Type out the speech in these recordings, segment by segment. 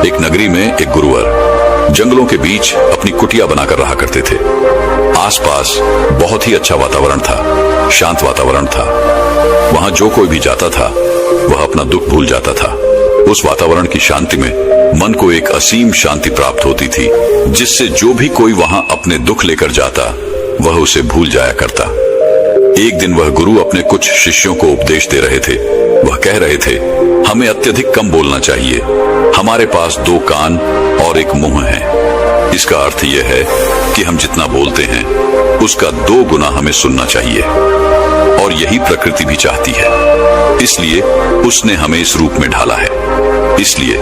एक नगरी में एक गुरुवर जंगलों के बीच अपनी कुटिया बनाकर रहा करते थे। आसपास बहुत ही अच्छा वातावरण था, शांत वातावरण था। वहां जो कोई भी जाता था वह अपना दुख भूल जाता था। उस वातावरण की शांति में मन को एक असीम शांति प्राप्त होती थी, जिससे जो भी कोई वहां अपने दुख लेकर जाता वह उसे भूल जाया करता। एक दिन वह गुरु अपने कुछ शिष्यों को उपदेश दे रहे थे। वह कह रहे थे, हमें अत्यधिक कम बोलना चाहिए। हमारे पास 2 कान और 1 मुंह है। इसका अर्थ यह है कि हम जितना बोलते हैं उसका 2 गुना हमें सुनना चाहिए, और यही प्रकृति भी चाहती है। इसलिए उसने हमें इस रूप में ढाला है। इसलिए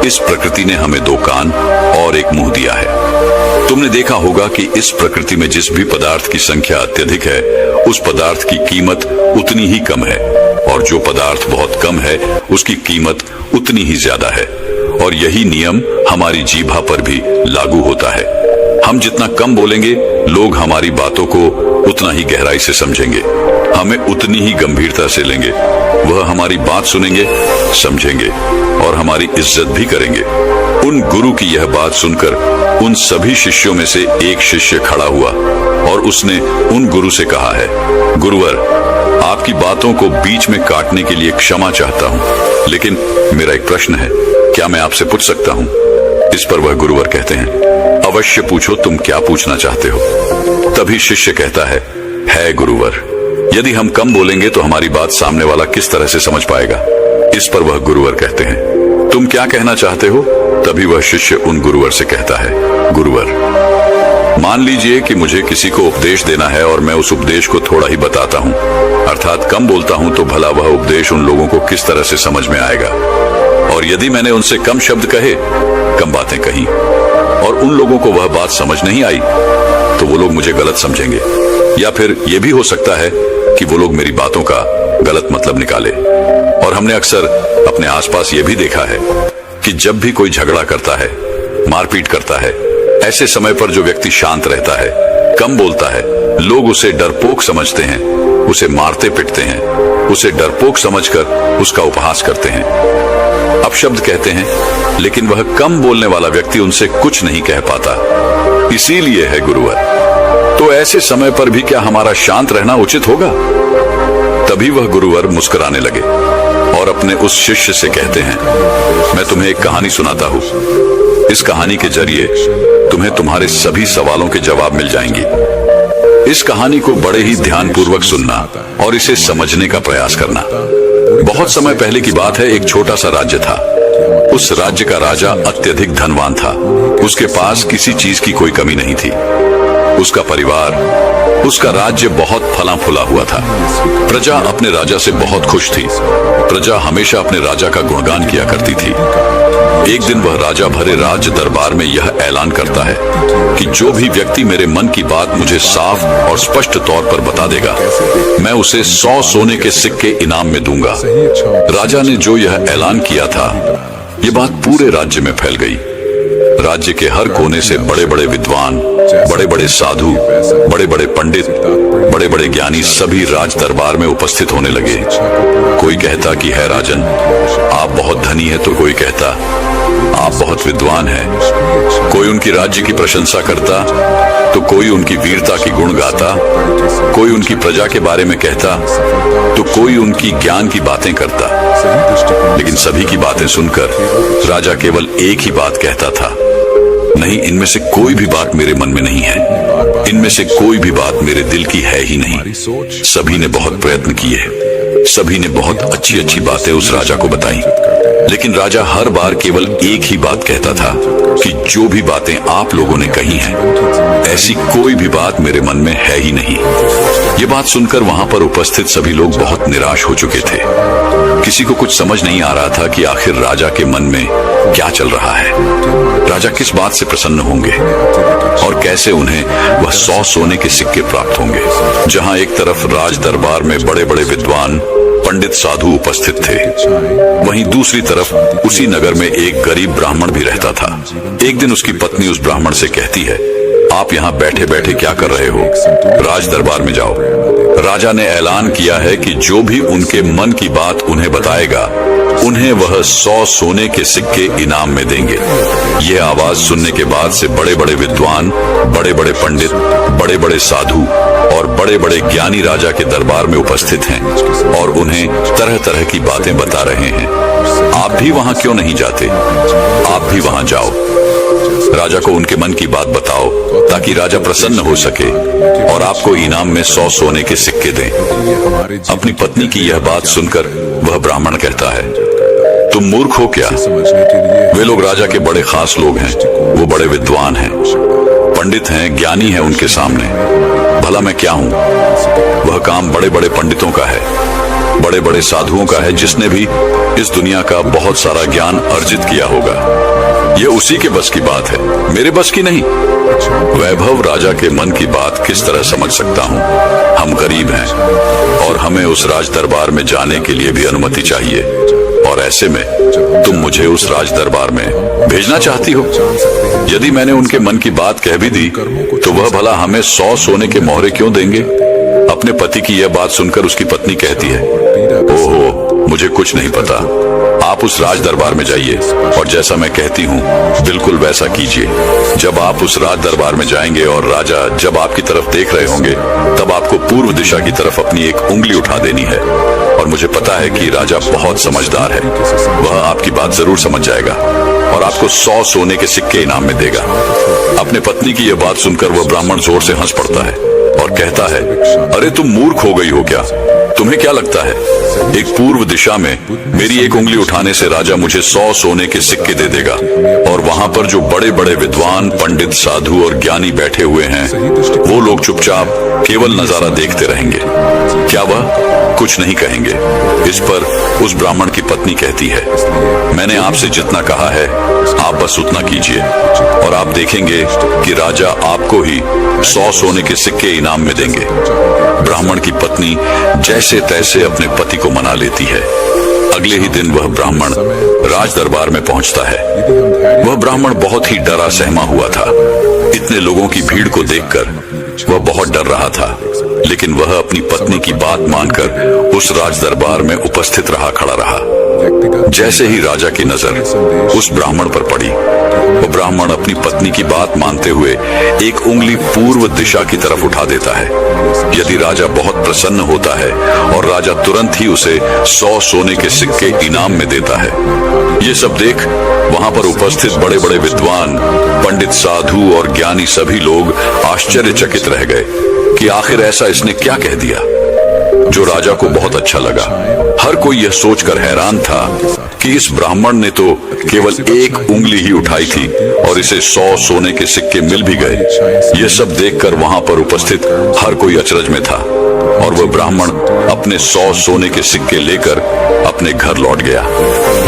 इस प्रकृति ने हमें 2 कान और 1 मुंह दिया है। तुमने देखा होगा कि इस प्रकृति में जिस भी पदार्थ की संख्या अत्यधिक है उस पदार्थ की कीमत उतनी ही कम है, और जो पदार्थ बहुत कम है उसकी कीमत उतनी ही ज्यादा है। और यही नियम हमारी जीभा पर भी लागू होता है। हम जितना कम बोलेंगे लोग हमारी बातों को उतना ही गहराई से समझेंगे, हमें उतनी ही गंभीरता से लेंगे। वह हमारी बात सुनेंगे, समझेंगे और हमारी इज्जत भी करेंगे। उन गुरु की यह बात सुनकर उन सभी शिष्यों में से एक शिष्य खड़ा हुआ और उसने उन गुरु से कहा है, गुरुवर, आपकी बातों को बीच में काटने के लिए क्षमा चाहता हूँ, लेकिन मेरा एक प्रश्न है, क्या मैं आपसे पूछ सकता हूँ? इस पर वह गुरुवर कहते हैं, अवश्य पूछो, तुम क्या पूछना चाहते हो? तभी शिष्य कहता है गुरुवर, यदि हम कम बोलेंगे तो हमारी बात सामने वाला किस तरह से समझ पाएगा? इस पर वह गुरुवर कहते हैं, तुम क्या कहना चाहते हो? तभी वह शिष्य उन गुरुवर से कहता है, गुरुवर, मान लीजिए कि मुझे किसी को उपदेश देना है और मैं उस उपदेश को थोड़ा ही बताता हूँ, अर्थात कम बोलता हूँ, तो भला वह उपदेश उन लोगों को किस तरह से समझ में आएगा? और यदि मैंने उनसे कम शब्द कहे, कम बातें कही और उन लोगों को वह बात समझ नहीं आई, तो वो लोग मुझे गलत समझेंगे, या फिर यह भी हो सकता है कि वो लोग मेरी बातों का गलत मतलब निकाले। और हमने अक्सर अपने आसपास ये भी देखा है कि जब भी कोई झगड़ा करता है, मारपीट करता है, ऐसे समय पर जो व्यक्ति शांत रहता है, कम बोलता है, लोग उसे डरपोक समझते हैं, उसे मारते पिटते हैं, उसे डरपोक समझकर उसका उपहास करते हैं, अपशब्द कहते हैं, लेकिन वह कम बोलने वाला व्यक्ति उनसे कुछ नहीं कह पाता। इसीलिए है गुरुवर, तो ऐसे समय पर भी क्या हमारा शांत रहना उचित होगा? तभी वह गुरुवर मुस्कुराने लगे और अपने उस शिष्य से कहते हैं, मैं तुम्हें एक कहानी सुनाता हूँ। इस कहानी के जरिए तुम्हें तुम्हारे सभी सवालों के जवाब मिल जाएंगे। इस कहानी को बड़े ही ध्यानपूर्वक सुनना और इसे समझने का प्रयास करना। बहुत समय पहले की बात है, एक छोटा सा राज्य था। उस राज्य का राजा अत्यधिक धनवान था। उसके पास किसी चीज की कोई कमी नहीं थी। उसका परिवार, उसका राज्य बहुत फला फूला हुआ था। प्रजा अपने राजा से बहुत खुश थी। प्रजा हमेशा अपने राजा का गुणगान किया करती थी। एक दिन वह राजा भरे राज्य दरबार में यह ऐलान करता है कि जो भी व्यक्ति मेरे मन की बात मुझे साफ और स्पष्ट तौर पर बता देगा, मैं उसे 100 सोने के सिक्के इनाम में दूंगा। राजा ने जो यह ऐलान किया था, ये बात पूरे राज्य में फैल गई। राज्य के हर कोने से बड़े बड़े विद्वान, बड़े बड़े साधु, बड़े बड़े पंडित, बड़े बड़े ज्ञानी सभी राज दरबार में उपस्थित होने लगे। कोई कहता कि है राजन, आप बहुत धनी है, तो कोई कहता आप बहुत विद्वान हैं। कोई उनकी राज्य की प्रशंसा करता, तो कोई उनकी वीरता की गुण गाता। कोई उनकी प्रजा के बारे में कहता, तो कोई उनकी ज्ञान की बातें करता। लेकिन सभी की बातें सुनकर राजा केवल एक ही बात कहता था, नहीं, इनमें से कोई भी बात मेरे मन में नहीं है। इनमें से कोई भी बात मेरे दिल की है ही नहीं। सभी ने बहुत प्रयत्न किए, सभी ने बहुत अच्छी अच्छी बातें उस राजा को बताई, लेकिन राजा हर बार केवल एक ही बात कहता था कि जो भी बातें आप लोगों ने कही हैं, ऐसी कोई भी बात मेरे मन में है ही नहीं। ये बात सुनकर वहां पर उपस्थित सभी लोग बहुत निराश हो चुके थे। किसी को कुछ समझ नहीं आ रहा था कि आखिर राजा के मन में क्या चल रहा है। राजा किस बात से प्रसन्न होंगे और कैसे उन्हें वह 100 सोने के सिक्के प्राप्त होंगे। जहां एक तरफ राज दरबार में बड़े बड़े विद्वान, पंडित, साधु उपस्थित थे, वहीं दूसरी तरफ उसी नगर में एक गरीब ब्राह्मण भी रहता था। एक दिन उसकी पत्नी उस ब्राह्मण से कहती है, आप यहाँ बैठे बैठे क्या कर रहे हो? राज दरबार में जाओ। राजा ने ऐलान किया है कि जो भी उनके मन की बात उन्हें बताएगा, उन्हें वह 100 सोने के सिक्के इनाम में देंगे। यह आवाज सुनने के बाद से बड़े बड़े विद्वान, बड़े बड़े पंडित, बड़े बड़े साधु और बड़े बड़े ज्ञानी राजा के दरबार में उपस्थित हैं और उन्हें तरह तरह की बातें बता रहे हैं। आप भी वहां क्यों नहीं जाते? आप भी वहां जाओ, राजा को उनके मन की बात बताओ ताकि राजा प्रसन्न हो सके और आपको इनाम में 100 सोने के सिक्के दें। अपनी पत्नी की यह बात सुनकर वह ब्राह्मण कहता है, तुम मूर्ख हो क्या? वे लोग राजा के बड़े खास लोग हैं, वो बड़े विद्वान हैं, पंडित हैं, ज्ञानी हैं उनके सामने। भला मैं क्या हूं? वह काम बड़े बड़े पंडितों का है, बड़े बड़े साधुओं का है, जिसने भी इस दुनिया का बहुत सारा ज्ञान अर्जित किया होगा। ये उसी के बस की बात है, मेरे बस की नहीं। वैभव राजा के मन की बात किस तरह समझ सकता हूँ? हम गरीब हैं और हमें उस राज दरबार में जाने के लिए भी अनुमति चाहिए, और ऐसे में तुम मुझे उस राज दरबार में भेजना चाहती हो। यदि मैंने उनके मन की बात कह भी दी तो वह भला हमें 100 सोने के मोहरे क्यों देंगे? अपने पति की यह बात सुनकर उसकी पत्नी कहती है, ओहो, मुझे कुछ नहीं पता। आप उस राज दरबार में जाइए और जैसा मैं कहती हूँ बिल्कुल वैसा कीजिए। जब आप उस राज दरबार में जाएंगे और राजा जब आपकी तरफ देख रहे होंगे, तब आपको पूर्व दिशा की तरफ अपनी एक उंगली उठा देनी है। और मुझे पता है कि राजा बहुत समझदार है, वह आपकी बात जरूर समझ जाएगा और आपको 100 सोने के सिक्के इनाम में देगा। अपने पत्नी की यह बात सुनकर वह ब्राह्मण जोर से हंस पड़ता है और कहता है, अरे तुम मूर्ख हो गई हो क्या? तुम्हें क्या लगता है एक पूर्व दिशा में मेरी एक उंगली उठाने से राजा मुझे 100 सोने के सिक्के दे देगा और वहां पर जो बड़े बड़े विद्वान, पंडित, साधु और ज्ञानी बैठे हुए हैं, वो लोग चुपचाप केवल नजारा देखते रहेंगे? क्या वह कुछ नहीं कहेंगे? इस पर उस ब्राह्मण की पत्नी कहती है, मैंने आपसे जितना कहा है आप बस उतना कीजिए और आप देखेंगे कि राजा आपको ही 100 सोने के सिक्के इनाम में देंगे। ब्राह्मण की पत्नी जैसे तैसे अपने पति को मना लेती है। अगले ही दिन वह ब्राह्मण राज दरबार में पहुंचता है। वह ब्राह्मण बहुत ही डरा सहमा हुआ था। इतने लोगों की भीड़ को देखकर वह बहुत डर रहा था, लेकिन वह अपनी पत्नी की बात मानकर उस राज दरबार में उपस्थित रहा, खड़ा रहा। जैसे ही राजा की नजर उस ब्राह्मण पर पड़ी, वो ब्राह्मण अपनी पत्नी की बात मानते हुए एक उंगली पूर्व दिशा की तरफ उठा देता है। यदि राजा बहुत प्रसन्न होता है और राजा तुरंत ही उसे 100 सोने के सिक्के इनाम में देता है। ये सब देख वहां पर उपस्थित बड़े बड़े विद्वान, पंडित, साधु और ज्ञानी सभी लोग आश्चर्यचकित रह गए कि आखिर ऐसा इसने क्या कह दिया जो राजा को बहुत अच्छा लगा। हर कोई यह सोचकर हैरान था कि इस ब्राह्मण ने तो केवल एक उंगली ही उठाई थी और इसे 100 सोने के सिक्के मिल भी गए। यह सब देखकर वहां पर उपस्थित हर कोई अचरज में था और वह ब्राह्मण अपने 100 सोने के सिक्के लेकर अपने घर लौट गया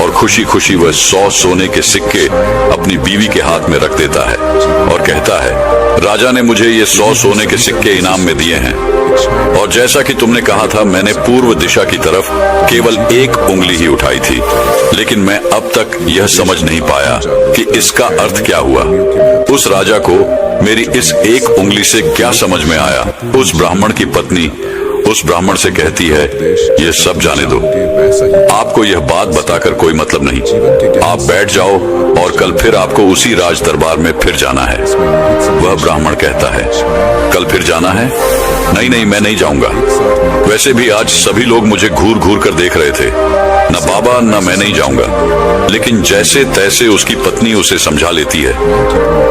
और खुशी खुशी वह 100 सोने के सिक्के अपनी बीवी के हाथ में रख देता है और कहता है, राजा ने मुझे ये 100 सोने के सिक्के इनाम में दिए हैं और जैसा कि तुमने कहा था, मैंने पूर्व दिशा की तरफ केवल एक उंगली ही उठाई थी, लेकिन मैं अब तक यह समझ नहीं पाया कि इसका अर्थ क्या हुआ। उस राजा को मेरी इस एक उंगली से क्या समझ में आया? उस ब्राह्मण की पत्नी उस ब्राह्मण से कहती है, यह सब जाने दो, आपको यह बात बताकर कोई मतलब नहीं। आप बैठ जाओ और कल फिर आपको उसी राज दरबार में फिर जाना है। वह ब्राह्मण कहता है, कल फिर जाना है? नहीं नहीं, मैं नहीं जाऊंगा। वैसे भी आज सभी लोग मुझे घूर घूर कर देख रहे थे, न बाबा न मैं नहीं जाऊंगा। लेकिन जैसे तैसे उसकी पत्नी उसे समझा लेती है।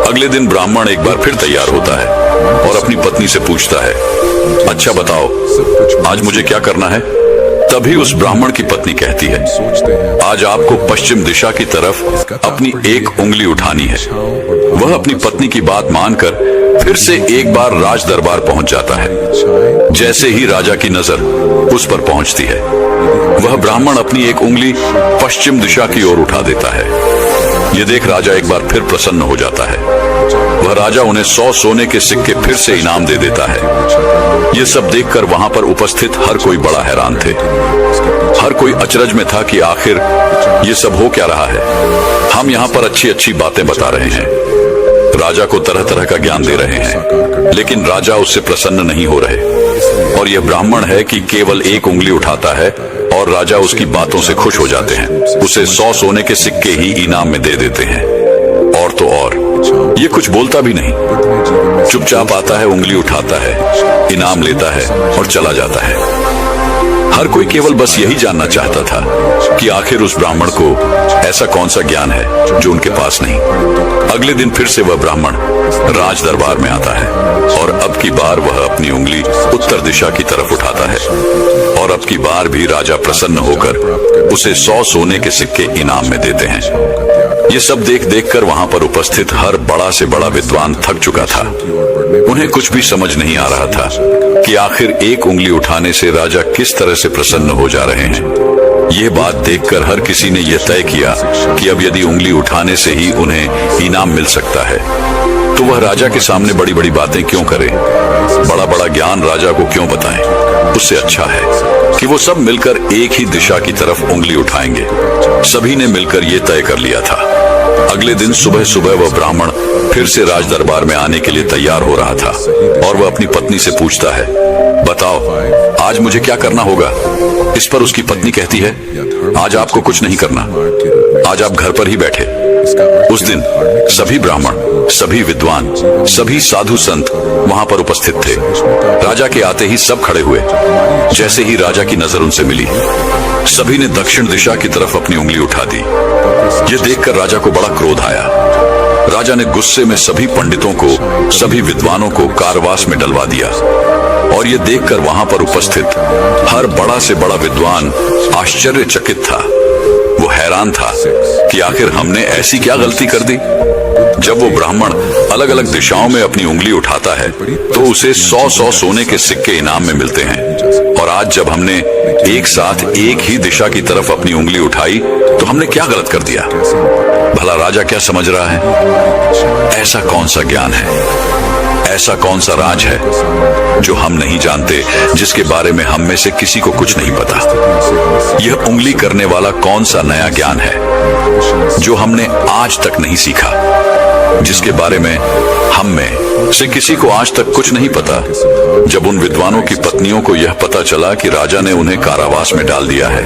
अगले दिन ब्राह्मण एक बार फिर तैयार होता है और अपनी पत्नी से पूछता है, अच्छा बताओ आज मुझे क्या करना है? तभी उस ब्राह्मण की पत्नी कहती है, आज आपको पश्चिम दिशा की तरफ अपनी एक उंगली उठानी है। वह अपनी पत्नी की बात मानकर फिर से एक बार राज दरबार पहुंच जाता है। जैसे ही राजा की नजर उस पर पहुंचती है, वह ब्राह्मण अपनी एक उंगली पश्चिम दिशा की ओर उठा देता है। यह देख राजा एक बार फिर प्रसन्न हो जाता है। वह राजा उन्हें 100 सोने के सिक्के फिर से इनाम दे देता है। यह सब देखकर वहां पर उपस्थित हर कोई बड़ा हैरान थे। हर कोई अचरज में था कि आखिर ये सब हो क्या रहा है। हम यहाँ पर अच्छी अच्छी बातें बता रहे हैं, राजा को तरह तरह का ज्ञान दे रहे हैं, लेकिन राजा उससे प्रसन्न नहीं हो रहे। और यह ब्राह्मण है कि केवल एक उंगली उठाता है और राजा उसकी बातों से खुश हो जाते हैं। उसे 100 सोने के सिक्के ही इनाम में दे देते हैं। और तो और ये कुछ बोलता भी नहीं, चुपचाप आता है, उंगली उठाता है, इनाम लेता है और चला जाता है। हर कोई केवल बस यही जानना चाहता था कि आखिर उस ब्राह्मण को ऐसा कौन सा ज्ञान है जो उनके पास नहीं। अगले दिन फिर से वह ब्राह्मण राज दरबार में आता है और अब की बार वह अपनी उंगली उत्तर दिशा की तरफ उठाता है और अब की बार भी राजा प्रसन्न होकर उसे 100 सोने के सिक्के इनाम में देते हैं। ये सब देख देख कर वहां पर उपस्थित हर बड़ा से बड़ा विद्वान थक चुका था। उन्हें कुछ भी समझ नहीं आ रहा था कि आखिर एक उंगली उठाने से राजा किस तरह से प्रसन्न हो जा रहे हैं। ये बात देखकर हर किसी ने यह तय किया कि अब यदि उंगली उठाने से ही उन्हें इनाम मिल सकता है तो वह राजा के सामने बड़ी बड़ी बातें क्यों करे, बड़ा बड़ा ज्ञान राजा को क्यों बताएं। उससे अच्छा है कि वो सब मिलकर एक ही दिशा की तरफ उंगली उठाएंगे। सभी ने मिलकर ये तय कर लिया था। अगले दिन सुबह सुबह वह ब्राह्मण फिर से राज दरबार में आने के लिए तैयार हो रहा था और वह अपनी पत्नी से पूछता है, बताओ आज मुझे क्या करना होगा। इस पर उसकी पत्नी कहती है, आज आपको कुछ नहीं करना, आज आप घर पर ही बैठे। उस दिन सभी ब्राह्मण, सभी विद्वान, सभी साधु संत वहां पर उपस्थित थे। राजा के आते ही सब खड़े हुए। जैसे ही राजा की नजर उनसे मिली, सभी ने दक्षिण दिशा की तरफ अपनी उंगली उठा दी। ये देखकर राजा को बड़ा क्रोध आया। राजा ने गुस्से में सभी पंडितों को, सभी विद्वानों को कारावास में डलवा दिया। और ये देखकर वहां पर उपस्थित हर बड़ा से बड़ा विद्वान आश्चर्यचकित था। वो हैरान था कि आखिर हमने ऐसी क्या गलती कर दी। जब वो ब्राह्मण अलग अलग दिशाओं में अपनी उंगली उठाता है तो उसे 100-100 सोने के सिक्के इनाम में मिलते हैं, और आज जब हमने एक साथ एक ही दिशा की तरफ अपनी उंगली उठाई तो हमने क्या गलत कर दिया। भला राजा क्या समझ रहा है? ऐसा कौन सा ज्ञान है, ऐसा कौन सा राज है जो हम नहीं जानते, जिसके बारे में हम में से किसी को कुछ नहीं पता। यह उंगली करने वाला कौन सा नया ज्ञान है जो हमने आज तक नहीं सीखा, जिसके बारे में हम में से किसी को आज तक कुछ नहीं पता। जब उन विद्वानों की पत्नियों को यह पता चला कि राजा ने उन्हें कारावास में डाल दिया है,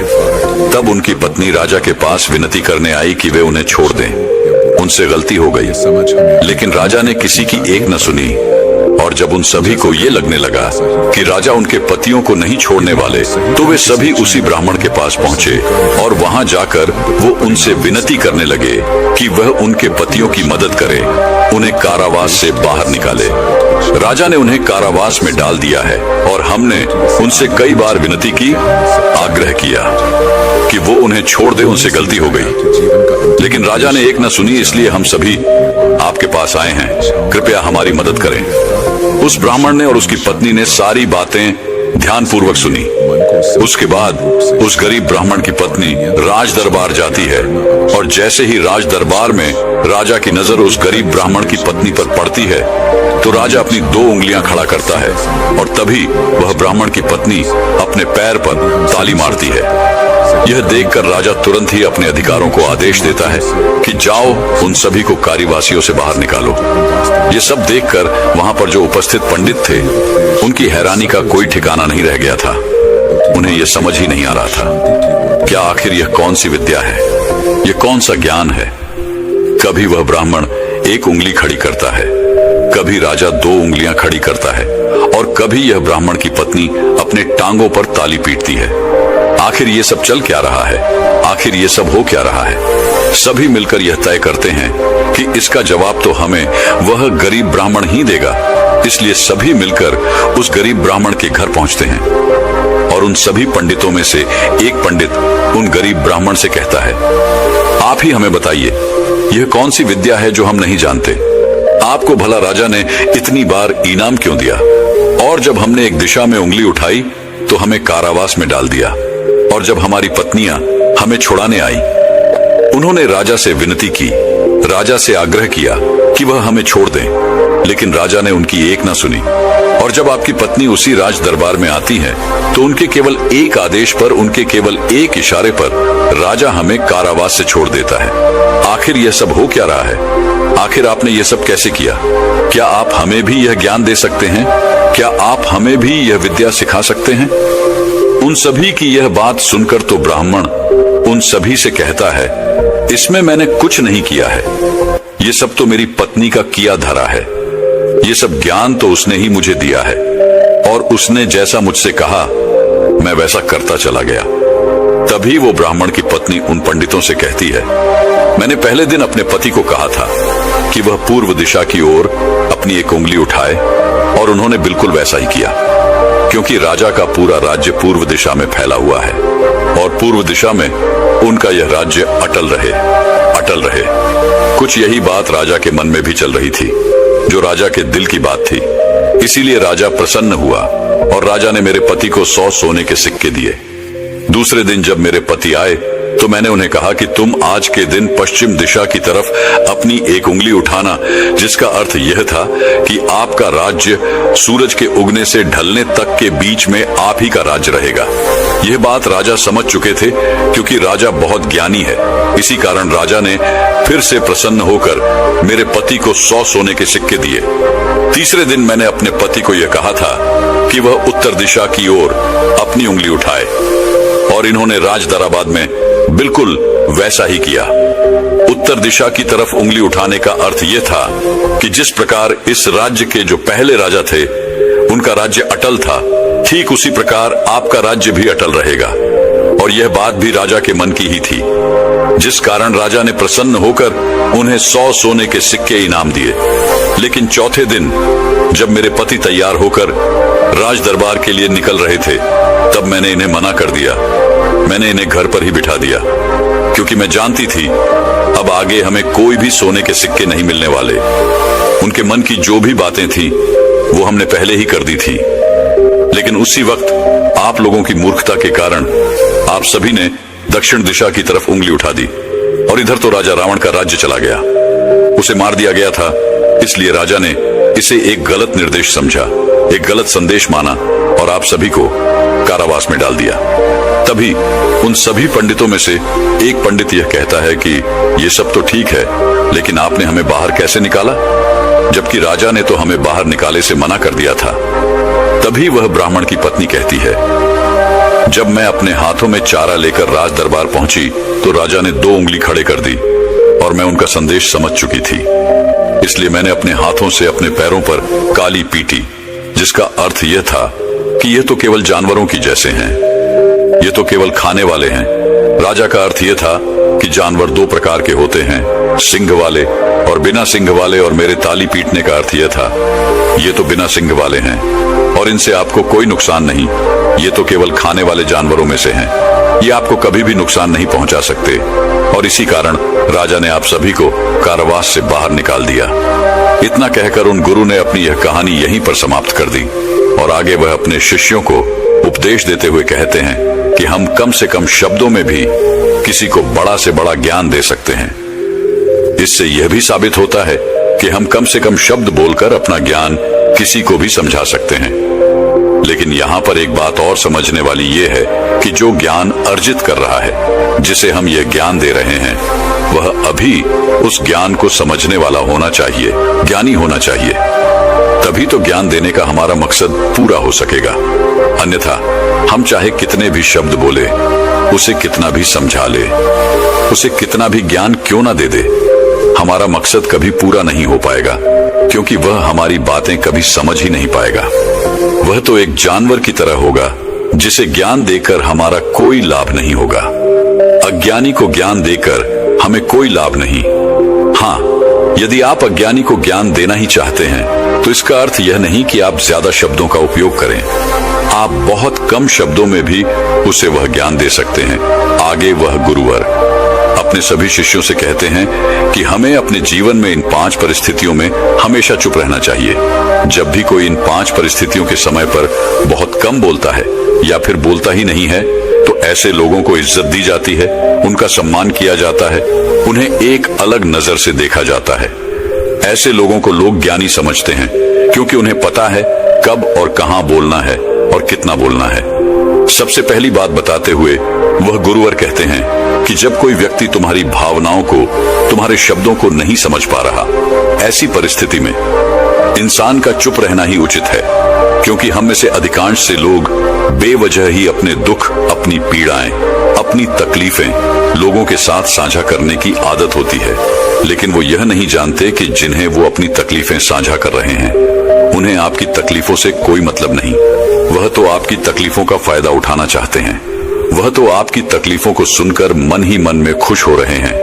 तब उनकी पत्नी राजा के पास विनती करने आई कि वे उन्हें छोड़ दें। उनसे गलती हो गई, लेकिन राजा ने किसी की एक न सुनी। और जब उन सभी को ये लगने लगा कि राजा उनके पतियों को नहीं छोड़ने वाले, तो वे सभी उसी ब्राह्मण के पास पहुंचे और वहां जाकर वो उनसे विनती करने लगे कि वह उनके पतियों की मदद करे, उन्हें कारावास से बाहर निकाले। राजा ने उन्हें कारावास में डाल दिया है और हमने उनसे कई बार विनती की, आग्रह किया कि वो उन्हें छोड़ दे, उनसे गलती हो गई, लेकिन राजा ने एक न सुनी। इसलिए हम सभी आपके पास आए हैं, कृपया हमारी मदद करें। उस ब्राह्मण ने और उसकी पत्नी ने सारी बातें ध्यानपूर्वक सुनी। उसके बाद उस गरीब ब्राह्मण की पत्नी राज दरबार जाती है और जैसे ही राज दरबार में राजा की नजर उस गरीब ब्राह्मण की पत्नी पर पड़ती है तो राजा अपनी 2 उंगलियां खड़ा करता है और तभी वह ब्राह्मण की पत्नी अपने पैर पर ताली मारती है। यह देखकर राजा तुरंत ही अपने अधिकारों को आदेश देता है कि जाओ, उन सभी को कारावासियों से बाहर निकालो। ये सब देखकर वहां पर जो उपस्थित पंडित थे, उनकी हैरानी का कोई ठिकाना नहीं रह गया था। उन्हें यह समझ ही नहीं आ रहा था क्या आखिर यह कौन सी विद्या है, यह कौन सा ज्ञान है। कभी वह ब्राह्मण एक उंगली खड़ी करता है, कभी राजा 2 उंगलियां खड़ी करता है और कभी यह ब्राह्मण की पत्नी अपने टांगों पर ताली पीटती है। आखिर ये सब चल क्या रहा है, आखिर ये सब हो क्या रहा है। सभी मिलकर यह तय करते हैं कि इसका जवाब तो हमें वह गरीब ब्राह्मण ही देगा। इसलिए सभी मिलकर उस गरीब ब्राह्मण के घर पहुंचते हैं और उन सभी पंडितों में से एक पंडित उन गरीब ब्राह्मण से कहता है, आप ही हमें बताइए, यह कौन सी विद्या है जो हम नहीं जानते। आपको भला राजा ने इतनी बार इनाम क्यों दिया, और जब हमने एक दिशा में उंगली उठाई तो हमें कारावास में डाल दिया, और जब हमारी पत्नियां हमें छुड़ाने आई, उन्होंने राजा से विनती की, राजा से आग्रह किया कि वह हमें छोड़ दें, लेकिन राजा ने उनकी एक ना सुनी। और जब आपकी पत्नी उसी राज दरबार में आती है तो उनके केवल एक आदेश पर, उनके केवल एक इशारे पर राजा हमें कारावास से छोड़ देता है। आखिर यह सब हो क्या रहा है? आखिर आपने यह सब कैसे किया? क्या आप हमें भी यह ज्ञान दे सकते हैं? क्या आप हमें भी यह विद्या सिखा सकते हैं? उन सभी की यह बात सुनकर तो ब्राह्मण उन सभी से कहता है, इसमें मैंने कुछ नहीं किया है, ये सब तो मेरी पत्नी का किया धरा है। ये सब ज्ञान तो उसने ही मुझे दिया है और उसने जैसा मुझसे कहा मैं वैसा करता चला गया। तभी वो ब्राह्मण की पत्नी उन पंडितों से कहती है, मैंने पहले दिन अपने पति को कहा था कि वह पूर्व दिशा की ओर अपनी एक उंगली उठाए और उन्होंने बिल्कुल वैसा ही किया, क्योंकि राजा का पूरा राज्य पूर्व दिशा में फैला हुआ है और पूर्व दिशा में उनका यह राज्य अटल रहे, अटल रहे। कुछ यही बात राजा के मन में भी चल रही थी, जो राजा के दिल की बात थी। इसीलिए राजा प्रसन्न हुआ और राजा ने मेरे पति को 100 सोने के सिक्के दिए। दूसरे दिन जब मेरे पति आए तो मैंने उन्हें कहा कि तुम आज के दिन पश्चिम दिशा की तरफ अपनी एक उंगली उठाना, जिसका अर्थ यह था कि आपका राज्य सूरज के उगने से ढलने तक के बीच में आप ही का राज्य रहेगा। यह बात राजा समझ चुके थे, क्योंकि राजा बहुत ज्ञानी है। इसी कारण राजा ने फिर से प्रसन्न होकर मेरे पति को 100 सोने के सिक्के दिए। तीसरे दिन मैंने अपने पति को यह कहा था कि वह उत्तर दिशा की ओर अपनी उंगली उठाए और इन्होंने राज दराबाद में बिल्कुल वैसा ही किया। उत्तर दिशा की तरफ उंगली उठाने का अर्थ यह था कि जिस प्रकार इस राज्य के जो पहले राजा थे उनका राज्य अटल था, ठीक उसी प्रकार आपका राज्य भी अटल रहेगा। और यह बात भी राजा के मन की ही थी, जिस कारण राजा ने प्रसन्न होकर उन्हें 100 सोने के सिक्के इनाम दिए। लेकिन चौथे दिन जब मेरे पति तैयार होकर राज दरबार के लिए निकल रहे थे, तब मैंने इन्हें मना कर दिया। मैंने इन्हें घर पर ही बिठा दिया, क्योंकि मैं जानती थी अब आगे हमें कोई भी सोने के सिक्के नहीं मिलने वाले। उनके मन की जो भी बातें थी वो हमने पहले ही कर दी थी। लेकिन उसी वक्त आप लोगों की मूर्खता के कारण आप सभी ने दक्षिण दिशा की तरफ उंगली उठा दी और इधर तो राजा रावण का राज्य चला गया। उसे मार दिया गया था, इसलिए राजा ने इसे एक गलत निर्देश समझा, एक गलत संदेश माना और आप सभी को कारावास में डाल दिया। तभी उन सभी पंडितों में से एक पंडित यह कहता है कि ये सब तो ठीक है, लेकिन आपने हमें बाहर कैसे निकाला, जबकि राजा ने तो हमें बाहर निकाले से मना कर दिया था। तभी वह ब्राह्मण की पत्नी कहती है, जब मैं अपने हाथों में चारा लेकर राज दरबार पहुंची तो राजा ने 2 उंगली खड़े कर दी और मैं उनका संदेश समझ चुकी थी। इसलिए मैंने अपने हाथों से अपने पैरों पर काली पीटी, जिसका अर्थ यह था कि यह तो केवल जानवरों की जैसे हैं, ये तो केवल खाने वाले हैं। राजा का अर्थ यह था कि जानवर 2 प्रकार के होते हैं, सिंह वाले और बिना सिंह वाले, और मेरे ताली पीटने का अर्थ यह था ये तो बिना सिंह वाले हैं और इनसे आपको कोई नुकसान नहीं, ये तो केवल खाने वाले जानवरों में से हैं, ये आपको कभी भी नुकसान नहीं पहुंचा सकते। और इसी कारण राजा ने आप सभी को कारावास से बाहर निकाल दिया। इतना कहकर उन गुरु ने अपनी यह कहानी यहीं पर समाप्त कर दी और आगे वह अपने शिष्यों को उपदेश देते हुए कहते हैं कि हम कम से कम शब्दों में भी किसी को बड़ा से बड़ा ज्ञान दे सकते हैं। इससे यह भी साबित होता है कि हम कम से कम शब्द बोलकर अपना ज्ञान किसी को भी समझा सकते हैं। लेकिन यहाँ पर एक बात और समझने वाली ये है कि जो ज्ञान अर्जित कर रहा है, जिसे हम ये ज्ञान दे रहे हैं, वह अभी उस ज्ञान को समझने वाला होना चाहिए, ज्ञानी होना चाहिए। तभी तो ज्ञान देने का हमारा मकसद पूरा हो सकेगा। अन्यथा हम चाहे कितने भी शब्द बोले, उसे कितना भी समझा ले, उसे कितना भी ज्ञान क्यों ना दे दे, हमारा मकसद कभी पूरा नहीं हो पाएगा, क्योंकि वह हमारी बातें कभी समझ ही नहीं पाएगा। वह तो एक जानवर की तरह होगा जिसे ज्ञान देकर हमारा कोई लाभ नहीं होगा। अज्ञानी को ज्ञान देकर हमें कोई लाभ नहीं। हाँ, यदि आप अज्ञानी को ज्ञान देना ही चाहते हैं तो इसका अर्थ यह नहीं कि आप ज्यादा शब्दों का उपयोग करें। आप बहुत कम शब्दों में भी उसे वह ज्ञान दे सकते हैं। आगे वह गुरुवर अपने सभी शिष्यों से कहते हैं कि हमें अपने जीवन में इन 5 परिस्थितियों में हमेशा चुप रहना चाहिए। जब भी कोई इन 5 परिस्थितियों के समय पर बहुत कम बोलता है या फिर बोलता ही नहीं है, तो ऐसे लोगों को इज्जत दी जाती है, उनका सम्मान किया जाता है, उन्हें एक अलग नजर से देखा जाता है। ऐसे लोगों को लोग ज्ञानी समझते हैं, क्योंकि उन्हें पता है कब और कहां बोलना है और कितना बोलना है। सबसे पहली बात बताते हुए वह गुरुवर कहते हैं कि जब कोई व्यक्ति तुम्हारी भावनाओं को, तुम्हारे शब्दों को नहीं समझ पा रहा, ऐसी परिस्थिति में इंसान का चुप रहना ही उचित है, क्योंकि हम में से अधिकांश से लोग बेवजह ही अपने दुख, अपनी पीड़ाएं, अपनी तकलीफें लोगों के साथ साझा करने की आदत होती है। लेकिन वो यह नहीं जानते कि जिन्हें वो अपनी तकलीफें साझा कर रहे हैं, उन्हें आपकी तकलीफों से कोई मतलब नहीं। वह तो आपकी तकलीफों का फायदा उठाना चाहते हैं। वह तो आपकी तकलीफों को सुनकर मन ही मन में खुश हो रहे हैं,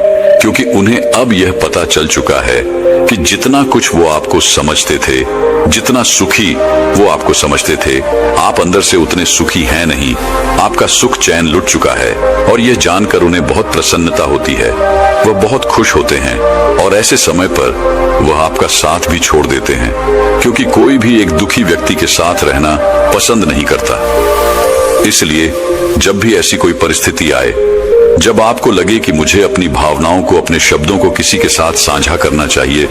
क्योंकि उन्हें अब यह पता चल चुका है कि जितना कुछ वो आपको समझते थे, जितना सुखी वो आपको समझते थे, आप अंदर से उतने सुखी हैं नहीं। आपका सुख चैन लुट चुका है और यह जानकर उन्हें बहुत प्रसन्नता होती है। वह बहुत खुश होते हैं और ऐसे समय पर वह आपका साथ भी छोड़ देते हैं, क्योंकि कोई भी एक दुखी व्यक्ति के साथ रहना पसंद नहीं करता। इसलिए जब भी ऐसी कोई परिस्थिति आए, जब आपको लगे कि मुझे अपनी भावनाओं को, अपने शब्दों को किसी के साथ साझा करना चाहिए,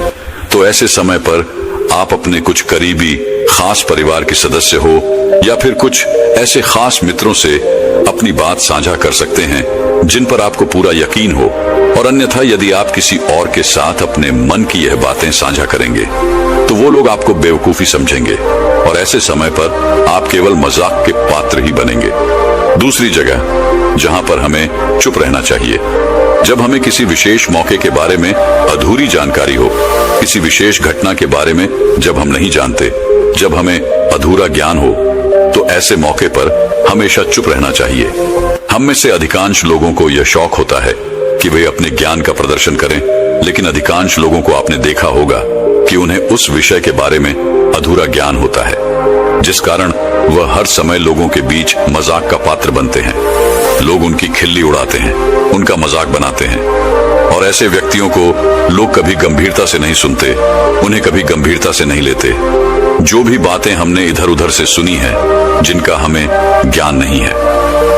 तो ऐसे समय पर आप अपने कुछ करीबी खास परिवार के सदस्य हो या फिर कुछ ऐसे खास मित्रों से अपनी बात साझा कर सकते हैं जिन पर आपको पूरा यकीन हो। और अन्यथा यदि आप किसी और के साथ अपने मन की यह बातें साझा करेंगे तो वो लोग आपको बेवकूफी समझेंगे और ऐसे समय पर आप केवल मजाक के पात्र ही बनेंगे। दूसरी जगह जहां पर हमें चुप रहना चाहिए, जब हमें किसी विशेष मौके के बारे में अधूरी जानकारी हो, किसी विशेष घटना के बारे में जब हम नहीं जानते, जब हमें अधूरा ज्ञान हो, तो ऐसे मौके पर हमेशा चुप रहना चाहिए। हम में से अधिकांश लोगों को यह शौक होता है कि वे अपने ज्ञान का प्रदर्शन करें, लेकिन अधिकांश लोगों को आपने देखा होगा कि उन्हें उस विषय के बारे में अधूरा ज्ञान होता है, जिस कारण वह हर समय लोगों के बीच मजाक का पात्र बनते हैं। लोग उनकी खिल्ली उड़ाते हैं, उनका मजाक बनाते हैं और ऐसे व्यक्तियों को लोग कभी गंभीरता से नहीं सुनते, उन्हें कभी गंभीरता से नहीं लेते। जो भी बातें हमने इधर उधर से सुनी है, जिनका हमें ज्ञान नहीं है,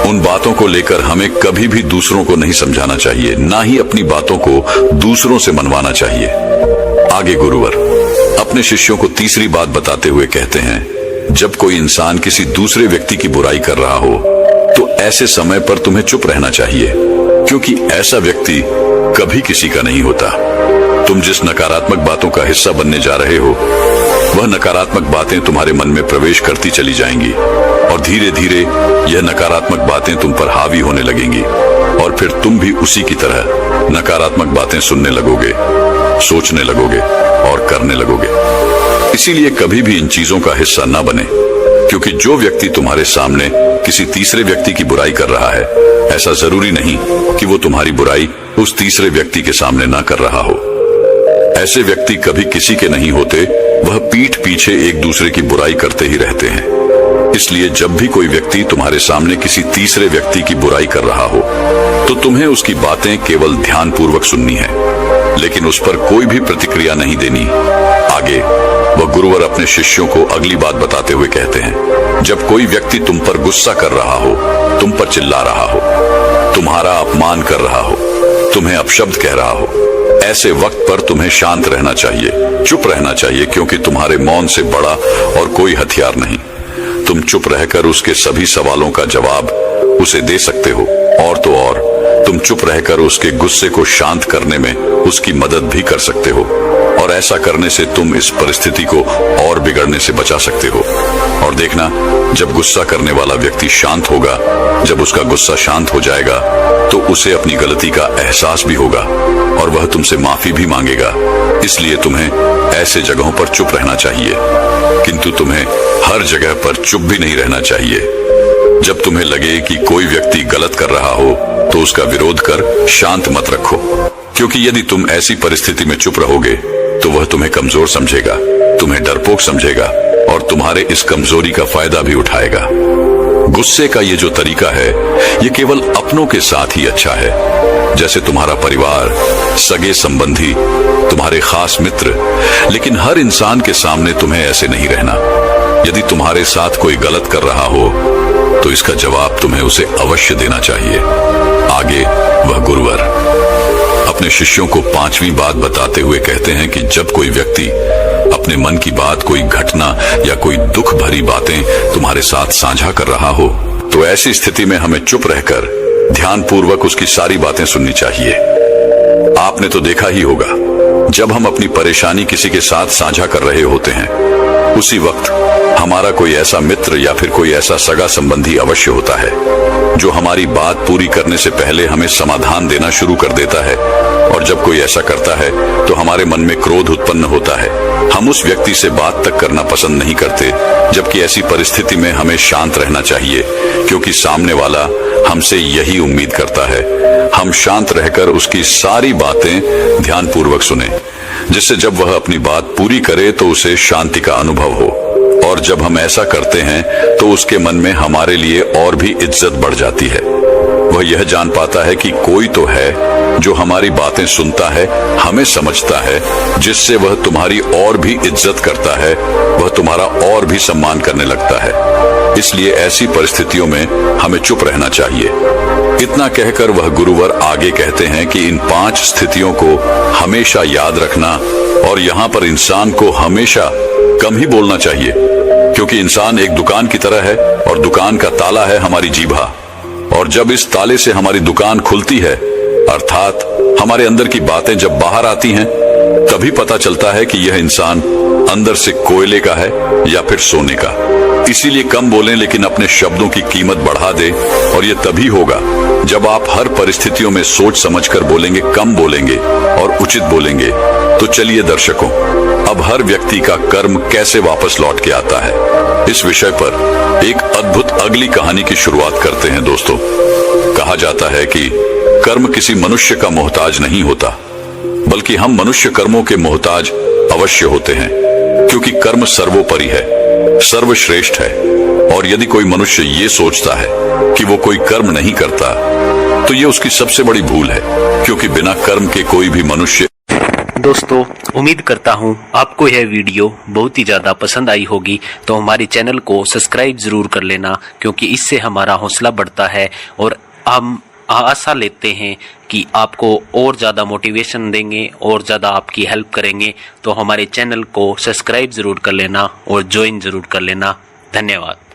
उन बातों को लेकर हमें कभी भी दूसरों को नहीं समझाना चाहिए, ना ही अपनी बातों को दूसरों से मनवाना चाहिए। आगे गुरुवर अपने शिष्यों को तीसरी बात बताते हुए कहते हैं, जब कोई इंसान किसी दूसरे व्यक्ति की बुराई कर रहा हो तो ऐसे समय पर तुम्हें चुप रहना चाहिए, क्योंकि ऐसा व्यक्ति कभी किसी का नहीं होता। तुम जिस नकारात्मक बातों का हिस्सा बनने जा रहे हो, वह नकारात्मक बातें तुम्हारे मन में प्रवेश करती चली जाएंगी और धीरे धीरे यह नकारात्मक बातें तुम पर हावी होने लगेंगी और फिर तुम भी उसी की तरह नकारात्मक बातें सुनने लगोगे, सोचने लगोगे और करने लगोगे। इसीलिए कभी भी इन चीजों का हिस्सा न बने, क्योंकि जो व्यक्ति तुम्हारे सामने किसी तीसरे व्यक्ति की बुराई कर रहा है, ऐसा जरूरी नहीं कि वो तुम्हारी बुराई उस तीसरे व्यक्ति के सामने ना कर रहा हो। ऐसे व्यक्ति कभी किसी के नहीं होते, वह पीठ पीछे एक दूसरे की बुराई करते ही रहते हैं। इसलिए जब भी कोई व्यक्ति तुम्हारे सामने किसी तीसरे व्यक्ति की बुराई कर रहा हो, तो तुम्हें उसकी बातें केवल ध्यानपूर्वक सुननी है, लेकिन उस पर कोई भी प्रतिक्रिया नहीं देनी। आगे वह गुरुवर अपने शिष्यों को अगली बात बताते हुए कहते हैं, जब कोई व्यक्ति तुम पर गुस्सा कर रहा हो, तुम पर चिल्ला रहा हो, तुम्हारा अपमान कर रहा हो, तुम्हें अपशब्द कह रहा हो, ऐसे वक्त पर तुम्हें शांत रहना चाहिए, चुप रहना चाहिए, क्योंकि तुम्हारे मौन से बड़ा और कोई हथियार नहीं। तुम चुप रहकर उसके सभी सवालों का जवाब उसे दे सकते हो, और तो और तुम चुप रहकर उसके गुस्से को शांत करने में उसकी मदद भी कर सकते हो, और ऐसा करने से तुम इस परिस्थिति को और बिगड़ने से बचा सकते हो। और देखना, जब गुस्सा करने वाला व्यक्ति शांत होगा, जब उसका गुस्सा शांत हो जाएगा, तो उसे अपनी गलती का एहसास भी होगा और वह तुमसे माफी भी मांगेगा। इसलिए तुम्हें ऐसे जगहों पर चुप रहना चाहिए, किंतु तुम्हें हर जगह पर चुप भी नहीं रहना चाहिए। जब तुम्हें लगे कि कोई व्यक्ति गलत कर रहा हो, तो उसका विरोध कर शांत मत रखो, क्योंकि यदि तुम ऐसी परिस्थिति में चुप रहोगे तो वह तुम्हें कमजोर समझेगा, तुम्हें डरपोक समझेगा और तुम्हारे इस कमजोरी का फायदा भी उठाएगा। गुस्से का ये जो तरीका है, ये केवल अपनों के साथ ही अच्छा है, जैसे तुम्हारा परिवार, सगे संबंधी, तुम्हारे खास मित्र, लेकिन हर इंसान के सामने तुम्हें ऐसे नहीं रहना। यदि तुम्हारे साथ कोई गलत कर रहा हो, तो इसका जवाब तुम्हें उसे अवश्य देना चाहिए। आगे वह गुरुवर अपने शिष्यों को पांचवी बात बताते हुए कहते हैं कि जब कोई व्यक्ति अपने मन की बात, कोई घटना या कोई दुख भरी बातें तुम्हारे साथ साझा कर रहा हो, तो ऐसी स्थिति में हमें चुप रहकर ध्यानपूर्वक उसकी सारी बातें सुननी चाहिए। आपने तो देखा ही होगा, जब हम अपनी परेशानी किसी के साथ साझा कर रहे होते हैं, उसी वक्त हमारा कोई ऐसा मित्र या फिर कोई ऐसा सगा संबंधी अवश्य होता है जो हमारी बात पूरी करने से पहले हमें समाधान देना शुरू कर देता है। और जब कोई ऐसा करता है तो हमारे मन में क्रोध उत्पन्न होता है। हम उस व्यक्ति से बात तक करना पसंद नहीं करते, जबकि ऐसी परिस्थिति में हमें शांत रहना चाहिए, क्योंकि सामने वाला हमसे यही उम्मीद करता है। हम शांत रहकर उसकी सारी बातें ध्यानपूर्वक सुने, जिससे जब वह अपनी बात पूरी करे तो उसे शांति का अनुभव हो। और जब हम ऐसा करते हैं तो उसके मन में हमारे लिए और भी इज्जत बढ़ जाती है। वह यह जान पाता है कि कोई तो है जो हमारी बातें सुनता है, हमें समझता है, जिससे वह तुम्हारी और भी इज्जत करता है, वह तुम्हारा और भी सम्मान करने लगता है। इसलिए ऐसी परिस्थितियों में हमें चुप रहना चाहिए। इतना कहकर वह गुरुवर आगे कहते हैं कि इन 5 स्थितियों को हमेशा याद रखना, और यहाँ पर इंसान को हमेशा कम ही बोलना चाहिए, क्योंकि इंसान एक दुकान की तरह है और दुकान का ताला है हमारी जीभा। और जब इस ताले से हमारी दुकान खुलती है, अर्थात हमारे अंदर की बातें जब बाहर आती हैं, तभी पता चलता है कि यह इंसान अंदर से कोयले का है या फिर सोने का। इसीलिए कम बोलें, लेकिन अपने शब्दों की कीमत बढ़ा दें, और यह तभी होगा जब आप हर परिस्थितियों में सोच समझकर बोलेंगे, कम बोलेंगे और उचित बोलेंगे। तो चलिए दर्शकों, अब हर व्यक्ति का कर्म कैसे वापस लौट के आता है, इस विषय पर एक अद्भुत अगली कहानी की शुरुआत करते हैं। दोस्तों, कहा जाता है कि कर्म किसी मनुष्य का मोहताज नहीं होता, बल्कि हम मनुष्य कर्मों के मोहताज अवश्य होते हैं, क्योंकि कर्म सर्वोपरि है, सर्वश्रेष्ठ है। और यदि कोई मनुष्य ये सोचता है कि वो कोई कर्म नहीं करता, तो ये उसकी सबसे बड़ी भूल है, क्योंकि बिना कर्म के कोई भी मनुष्य। दोस्तों, उम्मीद करता हूं आपको यह वीडियो बहुत ही ज्यादा पसंद आई होगी। तो हमारे चैनल को सब्सक्राइब जरूर कर लेना, क्योंकि इससे हमारा हौसला बढ़ता है और हम आशा लेते हैं कि आपको और ज़्यादा मोटिवेशन देंगे और ज़्यादा आपकी हेल्प करेंगे। तो हमारे चैनल को सब्सक्राइब ज़रूर कर लेना और ज्वाइन ज़रूर कर लेना। धन्यवाद।